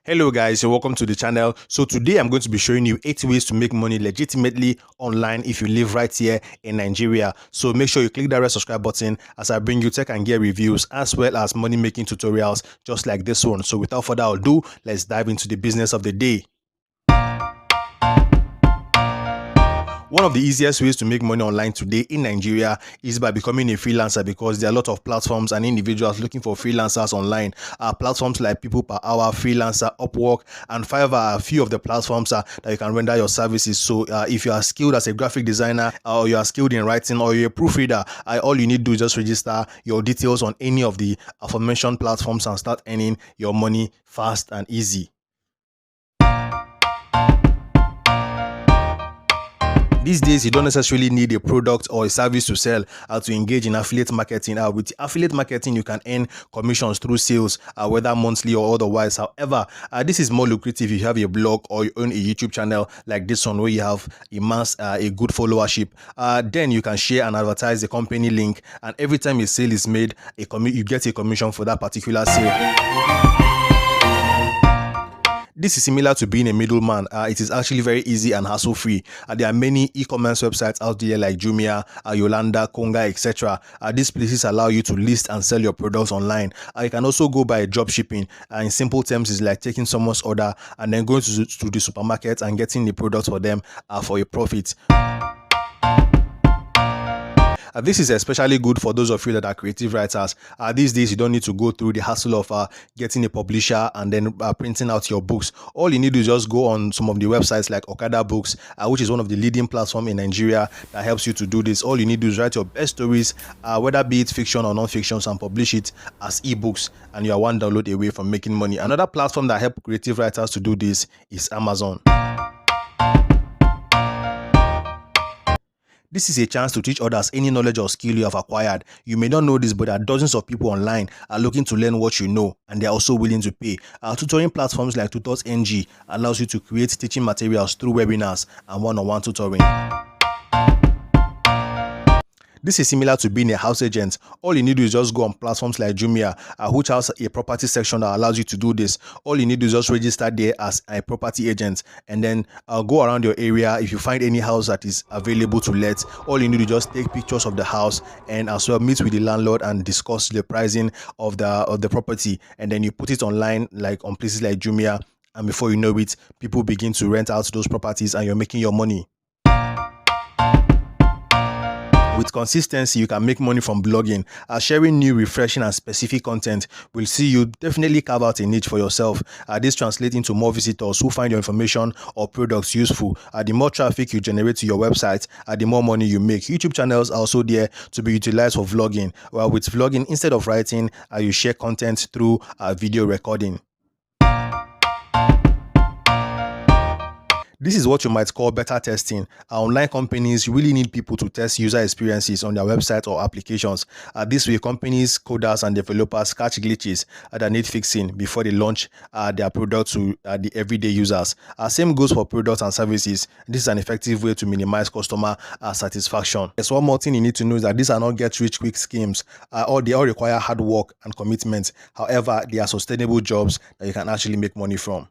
Hello guys, and welcome to the channel. So today I'm going to be showing you 8 ways to make money legitimately online if you live right here in Nigeria. So make sure you click that red subscribe button as I bring you tech and gear reviews as well as money making tutorials just like this one. So without further ado, let's dive into the business of the day. One of the easiest ways to make money online today in Nigeria is by becoming a freelancer, because there are a lot of platforms and individuals looking for freelancers online. Platforms like People Per Hour, Freelancer, Upwork, and Fiverr are a few of the platforms that you can render your services. So if you are skilled as a graphic designer, or you are skilled in writing, or you're a proofreader, all you need to do is just register your details on any of the aforementioned platforms and start earning your money fast and easy. These days, you don't necessarily need a product or a service to sell to engage in affiliate marketing. With affiliate marketing, you can earn commissions through sales, whether monthly or otherwise. However, this is more lucrative if you have a blog or you own a YouTube channel like this one, where you have a good followership. Then you can share and advertise the company link, and every time a sale is made, you get a commission for that particular sale. This is similar to being a middleman. It is actually very easy and hassle-free. There are many e-commerce websites out there like Jumia, Yolanda, Konga, etc. These places allow you to list and sell your products online. You can also go by drop shipping. In simple terms, it's like taking someone's order and then going to the supermarket and getting the product for them for a profit. This is especially good for those of you that are creative writers. These days, you don't need to go through the hassle of getting a publisher and then printing out your books. All you need to just go on some of the websites like Okada Books, which is one of the leading platforms in Nigeria that helps you to do this. All you need to do is write your best stories, whether be it fiction or non-fiction, and publish it as ebooks, and you are one download away from making money. Another platform that helps creative writers to do this is Amazon. This is a chance to teach others any knowledge or skill you have acquired. You may not know this, but there are dozens of people online looking to learn what you know, and they are also willing to pay. Tutoring platforms like TUTORIng allows you to create teaching materials through webinars and one-on-one tutoring. This is similar to being a house agent. All you need to do is just go on platforms like Jumia, which has a property section that allows you to do this. All you need to do is just register there as a property agent, and then go around your area. If you find any house that is available to let, all you need to just take pictures of the house and as well meet with the landlord and discuss the pricing of the property, and then you put it online, like on places like Jumia, and before you know it, people begin to rent out those properties and you're making your money. With consistency, you can make money from blogging. Sharing new, refreshing, and specific content will see you definitely carve out a niche for yourself. This translates into more visitors who find your information or products useful. The more traffic you generate to your website, the more money you make. YouTube channels are also there to be utilized for vlogging. Well, with vlogging, instead of writing, you share content through video recording. This is what you might call beta testing. Online companies really need people to test user experiences on their website or applications. This way, companies, coders, and developers catch glitches that need fixing before they launch their product to the everyday users. Same goes for products and services. This is an effective way to minimize customer satisfaction. There's one more thing you need to know, is that these are not get-rich-quick schemes. They all require hard work and commitment. However, they are sustainable jobs that you can actually make money from.